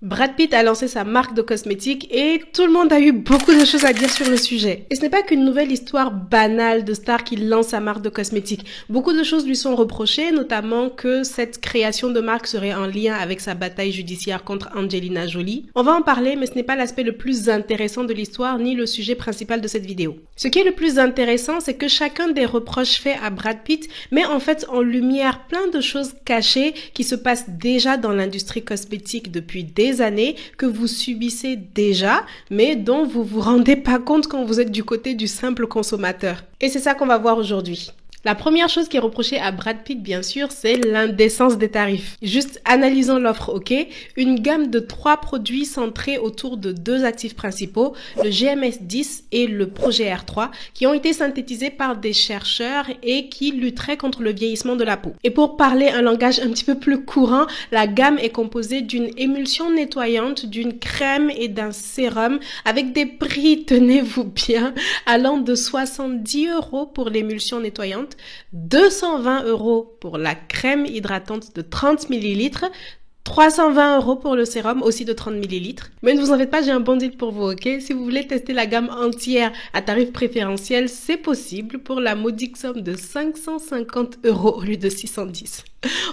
Brad Pitt a lancé sa marque de cosmétiques et tout le monde a eu beaucoup de choses à dire sur le sujet. Et ce n'est pas qu'une nouvelle histoire banale de star qui lance sa marque de cosmétiques. Beaucoup de choses lui sont reprochées, notamment que cette création de marque serait en lien avec sa bataille judiciaire contre Angelina Jolie. On va en parler, mais ce n'est pas l'aspect le plus intéressant de l'histoire ni le sujet principal de cette vidéo. Ce qui est le plus intéressant, c'est que chacun des reproches faits à Brad Pitt met en fait en lumière plein de choses cachées qui se passent déjà dans l'industrie cosmétique depuis des années, que vous subissez déjà, mais dont vous vous rendez pas compte quand vous êtes du côté du simple consommateur. Et c'est ça qu'on va voir aujourd'hui. La première chose qui est reprochée à Brad Pitt, bien sûr, c'est l'indécence des tarifs. Juste analysons l'offre, ok? Une gamme de 3 produits centrés autour de 2 actifs principaux, le GMS10 et le Projet R3, qui ont été synthétisés par des chercheurs et qui lutteraient contre le vieillissement de la peau. Et pour parler un langage un petit peu plus courant, la gamme est composée d'une émulsion nettoyante, d'une crème et d'un sérum avec des prix, tenez-vous bien, allant de 70 € pour l'émulsion nettoyante, 220 € pour la crème hydratante de 30 ml, 320 € pour le sérum aussi de 30 ml. Mais ne vous en faites pas, j'ai un bon deal pour vous, ok? Si vous voulez tester la gamme entière à tarif préférentiel, c'est possible pour la modique somme de 550 € au lieu de 610.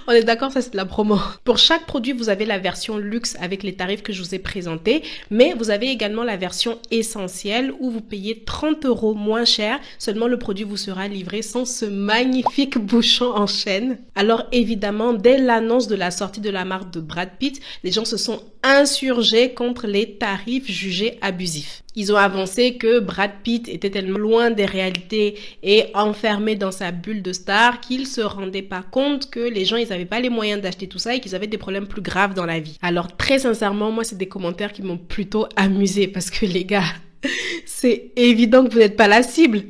On est d'accord, ça c'est de la promo. Pour chaque produit, vous avez la version luxe avec les tarifs que je vous ai présentés, mais vous avez également la version essentielle où vous payez 30 € moins cher, seulement le produit vous sera livré sans ce magnifique bouchon en chaîne. Alors évidemment, dès l'annonce de la sortie de la marque de Brad Pitt, les gens se sont insurgés contre les tarifs jugés abusifs. Ils ont avancé que Brad Pitt était tellement loin des réalités et enfermé dans sa bulle de star qu'il se rendait pas compte que les gens, ils avaient pas les moyens d'acheter tout ça et qu'ils avaient des problèmes plus graves dans la vie. Alors très sincèrement, moi, c'est des commentaires qui m'ont plutôt amusé parce que les gars, c'est évident que vous n'êtes pas la cible.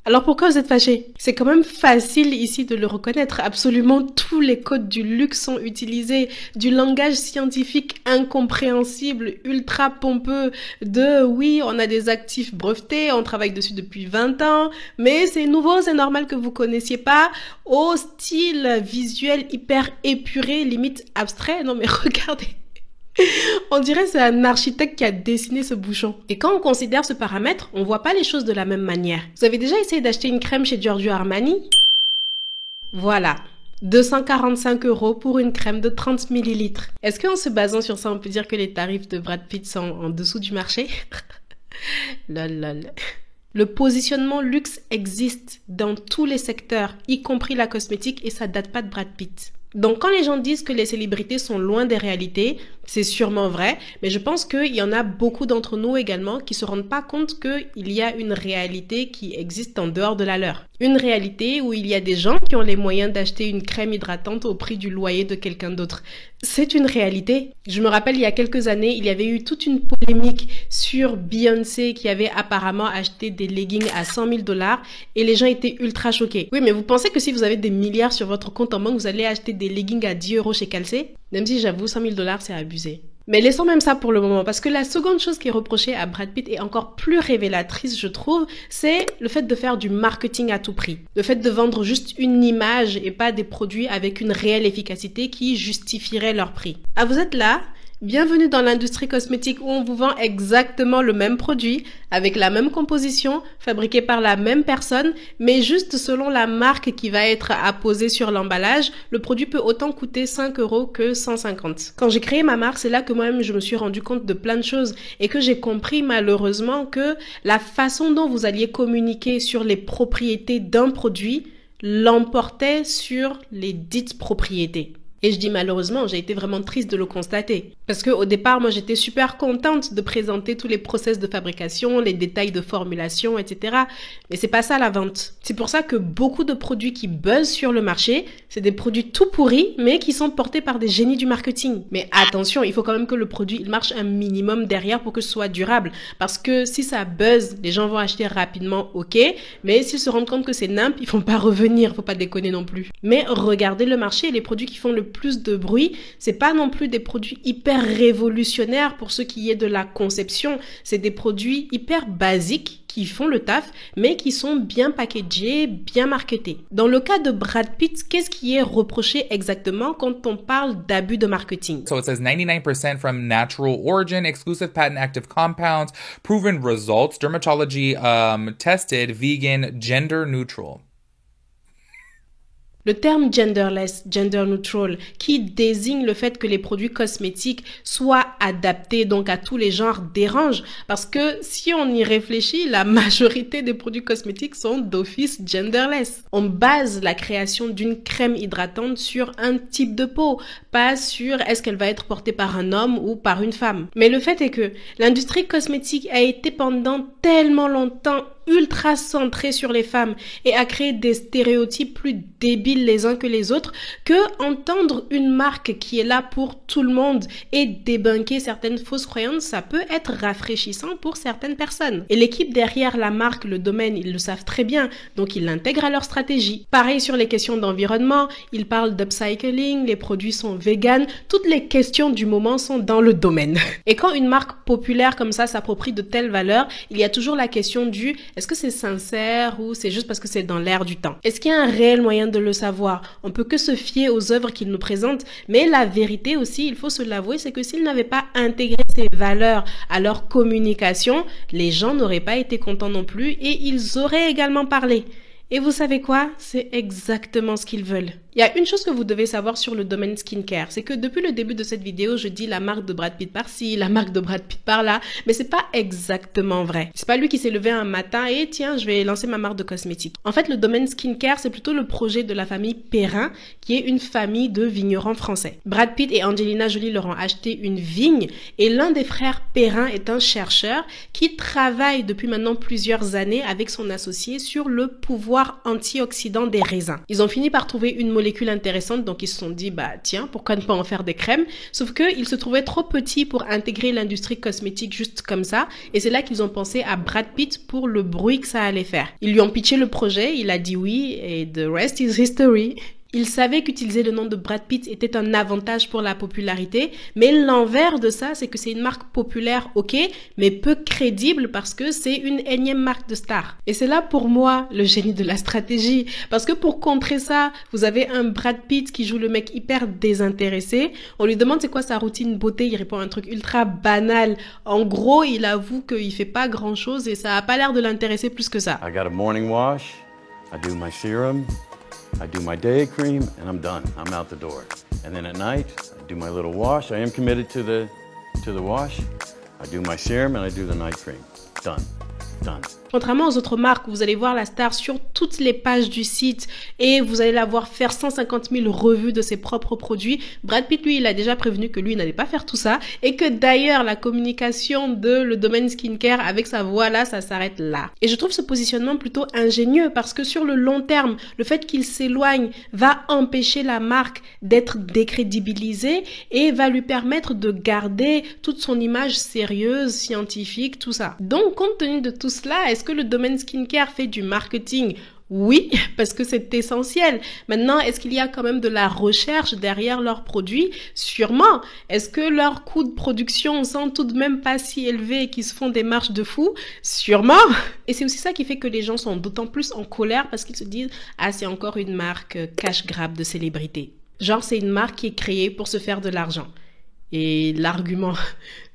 Alors pourquoi vous êtes fâchés? C'est quand même facile ici de le reconnaître. Absolument tous les codes du luxe sont utilisés. Du langage scientifique incompréhensible, ultra pompeux, de oui, on a des actifs brevetés, on travaille dessus depuis 20 ans, mais c'est nouveau, c'est normal que vous connaissiez pas, au style visuel hyper épuré, limite abstrait. Non mais regardez. On dirait que c'est un architecte qui a dessiné ce bouchon. Et quand on considère ce paramètre, on voit pas les choses de la même manière. Vous avez déjà essayé d'acheter une crème chez Giorgio Armani? Voilà. 245 € pour une crème de 30 ml. Est-ce qu'en se basant sur ça, on peut dire que les tarifs de Brad Pitt sont en dessous du marché? Lol. Le positionnement luxe existe dans tous les secteurs, y compris la cosmétique, et ça date pas de Brad Pitt. Donc quand les gens disent que les célébrités sont loin des réalités, c'est sûrement vrai, mais je pense qu'il y en a beaucoup d'entre nous également qui se rendent pas compte qu'il y a une réalité qui existe en dehors de la leur. Une réalité où il y a des gens qui ont les moyens d'acheter une crème hydratante au prix du loyer de quelqu'un d'autre. C'est une réalité. Je me rappelle, il y a quelques années, il y avait eu toute une polémique sur Beyoncé qui avait apparemment acheté des leggings à 100 000 $ et les gens étaient ultra choqués. Oui, mais vous pensez que si vous avez des milliards sur votre compte en banque, vous allez acheter des leggings à 10 € chez Calcé? Même si j'avoue, 100 000 $, c'est abusé. Mais laissons même ça pour le moment, parce que la seconde chose qui est reprochée à Brad Pitt est encore plus révélatrice, je trouve, c'est le fait de faire du marketing à tout prix. Le fait de vendre juste une image et pas des produits avec une réelle efficacité qui justifierait leur prix. Ah, vous êtes là? Bienvenue dans l'industrie cosmétique où on vous vend exactement le même produit, avec la même composition, fabriqué par la même personne, mais juste selon la marque qui va être apposée sur l'emballage, le produit peut autant coûter 5 € que 150. Quand j'ai créé ma marque, c'est là que moi-même je me suis rendu compte de plein de choses et que j'ai compris malheureusement que la façon dont vous alliez communiquer sur les propriétés d'un produit l'emportait sur les dites propriétés. Et je dis malheureusement, j'ai été vraiment triste de le constater. Parce que au départ, moi j'étais super contente de présenter tous les process de fabrication, les détails de formulation, etc. Mais c'est pas ça la vente. C'est pour ça que beaucoup de produits qui buzzent sur le marché, c'est des produits tout pourris, mais qui sont portés par des génies du marketing. Mais attention, il faut quand même que le produit il marche un minimum derrière pour que ce soit durable. Parce que si ça buzz, les gens vont acheter rapidement, ok. Mais s'ils se rendent compte que c'est nimp, ils vont pas revenir, faut pas déconner non plus. Mais regardez le marché, les produits qui font le plus de bruit, c'est pas non plus des produits hyper révolutionnaires pour ce qui est de la conception, c'est des produits hyper basiques qui font le taf, mais qui sont bien packagés, bien marketés. Dans le cas de Brad Pitt, qu'est-ce qui est reproché exactement quand on parle d'abus de marketing? So it says 99% from natural origin, exclusive patent active compounds, proven results, dermatology tested, vegan, gender neutral. Le terme genderless, gender neutral, qui désigne le fait que les produits cosmétiques soient adaptés donc à tous les genres dérange, parce que si on y réfléchit, la majorité des produits cosmétiques sont d'office genderless. On base la création d'une crème hydratante sur un type de peau, pas sur est-ce qu'elle va être portée par un homme ou par une femme. Mais le fait est que l'industrie cosmétique a été pendant tellement longtemps ultra centré sur les femmes et a créé des stéréotypes plus débiles les uns que les autres que entendre une marque qui est là pour tout le monde et débunker certaines fausses croyances, ça peut être rafraîchissant pour certaines personnes. Et l'équipe derrière la marque, le domaine, ils le savent très bien, donc ils l'intègrent à leur stratégie. Pareil sur les questions d'environnement, ils parlent d'upcycling, les produits sont vegan, toutes les questions du moment sont dans le domaine. Et quand une marque populaire comme ça s'approprie de telles valeurs, il y a toujours la question du est-ce que c'est sincère ou c'est juste parce que c'est dans l'air du temps? Est-ce qu'il y a un réel moyen de le savoir? On peut que se fier aux œuvres qu'ils nous présentent, mais la vérité aussi, il faut se l'avouer, c'est que s'ils n'avaient pas intégré ces valeurs à leur communication, les gens n'auraient pas été contents non plus et ils auraient également parlé. Et vous savez quoi? C'est exactement ce qu'ils veulent. Il y a une chose que vous devez savoir sur le domaine skincare, c'est que depuis le début de cette vidéo, je dis la marque de Brad Pitt par-ci, la marque de Brad Pitt par-là, mais c'est pas exactement vrai. C'est pas lui qui s'est levé un matin et tiens, je vais lancer ma marque de cosmétiques. En fait, le domaine skincare, c'est plutôt le projet de la famille Perrin, qui est une famille de vignerons français. Brad Pitt et Angelina Jolie leur ont acheté une vigne et l'un des frères Perrin est un chercheur qui travaille depuis maintenant plusieurs années avec son associé sur le pouvoir antioxydant des raisins. Ils ont fini par trouver une molécule intéressante, donc ils se sont dit bah tiens, pourquoi ne pas en faire des crèmes, sauf que ils se trouvaient trop petits pour intégrer l'industrie cosmétique juste comme ça, et c'est là qu'ils ont pensé à Brad Pitt pour le bruit que ça allait faire. Ils lui ont pitché le projet, il a dit oui et the rest is history. Il savait qu'utiliser le nom de Brad Pitt était un avantage pour la popularité, mais l'envers de ça, c'est que c'est une marque populaire, ok, mais peu crédible parce que c'est une énième marque de star. Et c'est là pour moi le génie de la stratégie, parce que pour contrer ça, vous avez un Brad Pitt qui joue le mec hyper désintéressé, on lui demande c'est quoi sa routine beauté, il répond un truc ultra banal. En gros, il avoue qu'il fait pas grand chose et ça a pas l'air de l'intéresser plus que ça. I got a morning wash, I do my serum, I do my day cream, and I'm done. I'm out the door. And then at night, I do my little wash. I am committed to the wash. I do my serum and I do the night cream. Done. Done. Contrairement aux autres marques, vous allez voir la star sur toutes les pages du site et vous allez la voir faire 150 000 revues de ses propres produits. Brad Pitt, lui, il a déjà prévenu que lui, il n'allait pas faire tout ça et que d'ailleurs, la communication de le domaine skincare avec sa voix là, ça s'arrête là. Et je trouve ce positionnement plutôt ingénieux parce que sur le long terme, le fait qu'il s'éloigne va empêcher la marque d'être décrédibilisée et va lui permettre de garder toute son image sérieuse, scientifique, tout ça. Donc, compte tenu de tout cela, est-ce que le domaine skincare fait du marketing? Oui, parce que c'est essentiel. Maintenant, est-ce qu'il y a quand même de la recherche derrière leurs produits? Sûrement. Est-ce que leurs coûts de production sont tout de même pas si élevés et qu'ils se font des marges de fou? Sûrement. Et c'est aussi ça qui fait que les gens sont d'autant plus en colère parce qu'ils se disent « Ah, c'est encore une marque cash grab de célébrité. » Genre, c'est une marque qui est créée pour se faire de l'argent. Et l'argument...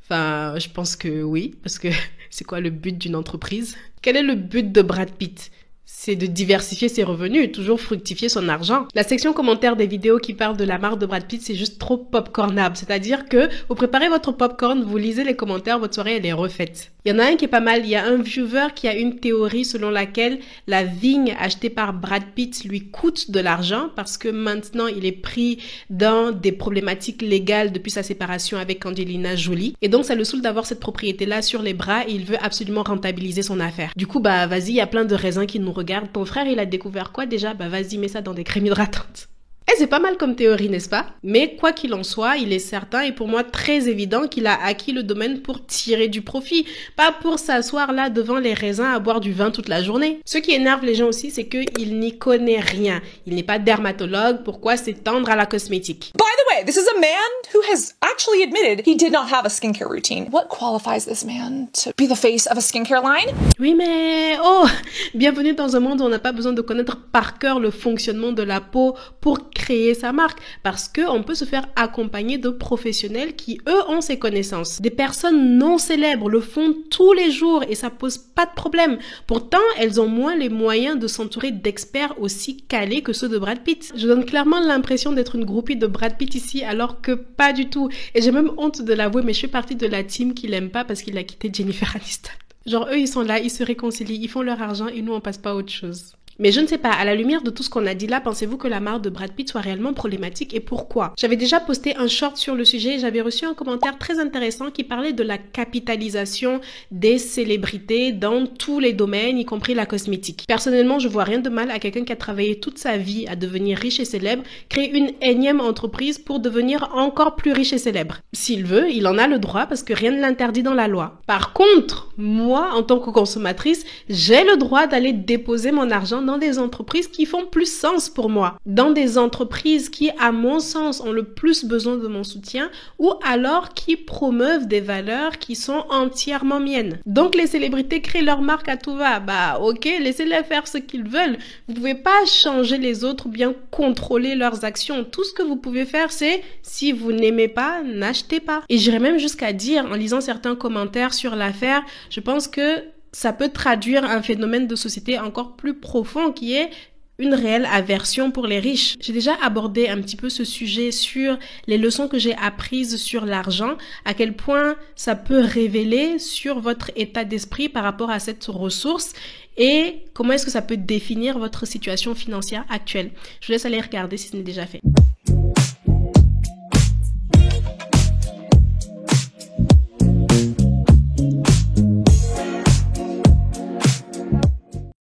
Enfin, je pense que oui, parce que c'est quoi le but d'une entreprise? Quel est le but de Brad Pitt? C'est de diversifier ses revenus, toujours fructifier son argent. La section commentaires des vidéos qui parlent de la marque de Brad Pitt, c'est juste trop popcornable. C'est-à-dire que vous préparez votre popcorn, vous lisez les commentaires, votre soirée, elle est refaite. Il y en a un qui est pas mal. Il y a un viewer qui a une théorie selon laquelle la vigne achetée par Brad Pitt lui coûte de l'argent parce que maintenant, il est pris dans des problématiques légales depuis sa séparation avec Angelina Jolie. Et donc, ça le saoule d'avoir cette propriété-là sur les bras et il veut absolument rentabiliser son affaire. Du coup, bah, vas-y, il y a plein de raisins qui nous regardent. Ton frère, il a découvert quoi déjà? Bah, vas-y, mets ça dans des crèmes hydratantes. Et c'est pas mal comme théorie, n'est-ce pas? Mais quoi qu'il en soit, il est certain et pour moi très évident qu'il a acquis le domaine pour tirer du profit, pas pour s'asseoir là devant les raisins à boire du vin toute la journée. Ce qui énerve les gens aussi, c'est qu'il n'y connaît rien. Il n'est pas dermatologue, pourquoi s'étendre à la cosmétique? By the way, Okay, this is a man who has actually admitted he did not have a skincare routine. What qualifies this man to be the face of a skincare line? Oui, mais oh, bienvenue dans un monde où on n'a pas besoin de connaître par cœur le fonctionnement de la peau pour créer sa marque, parce que on peut se faire accompagner de professionnels qui, eux, ont ces connaissances. Des personnes non célèbres le font tous les jours et ça pose pas de problème. Pourtant, elles ont moins les moyens de s'entourer d'experts aussi calés que ceux de Brad Pitt. Je donne clairement l'impression d'être une groupie de Brad Pitt ici, alors que pas du tout. Et j'ai même honte de l'avouer, mais je fais partie de la team qui l'aime pas parce qu'il a quitté Jennifer Aniston. Genre, eux, ils sont là, ils se réconcilient, ils font leur argent et nous, on passe pas à autre chose. Mais je ne sais pas, à la lumière de tout ce qu'on a dit là, pensez-vous que la marque de Brad Pitt soit réellement problématique et pourquoi? J'avais déjà posté un short sur le sujet et j'avais reçu un commentaire très intéressant qui parlait de la capitalisation des célébrités dans tous les domaines, y compris la cosmétique. Personnellement, je vois rien de mal à quelqu'un qui a travaillé toute sa vie à devenir riche et célèbre, créer une énième entreprise pour devenir encore plus riche et célèbre. S'il veut, il en a le droit parce que rien ne l'interdit dans la loi. Par contre, moi, en tant que consommatrice, j'ai le droit d'aller déposer mon argent dans des entreprises qui font plus sens pour moi, dans des entreprises qui, à mon sens, ont le plus besoin de mon soutien ou alors qui promeuvent des valeurs qui sont entièrement miennes. Donc les célébrités créent leur marque à tout va, bah ok, laissez-les faire ce qu'ils veulent. Vous pouvez pas changer les autres ou bien contrôler leurs actions. Tout ce que vous pouvez faire, c'est si vous n'aimez pas, n'achetez pas. Et j'irais même jusqu'à dire, en lisant certains commentaires sur l'affaire, je pense que ça peut traduire un phénomène de société encore plus profond qui est une réelle aversion pour les riches. J'ai déjà abordé un petit peu ce sujet sur les leçons que j'ai apprises sur l'argent, à quel point ça peut révéler sur votre état d'esprit par rapport à cette ressource et comment est-ce que ça peut définir votre situation financière actuelle. Je vous laisse aller regarder si ce n'est déjà fait.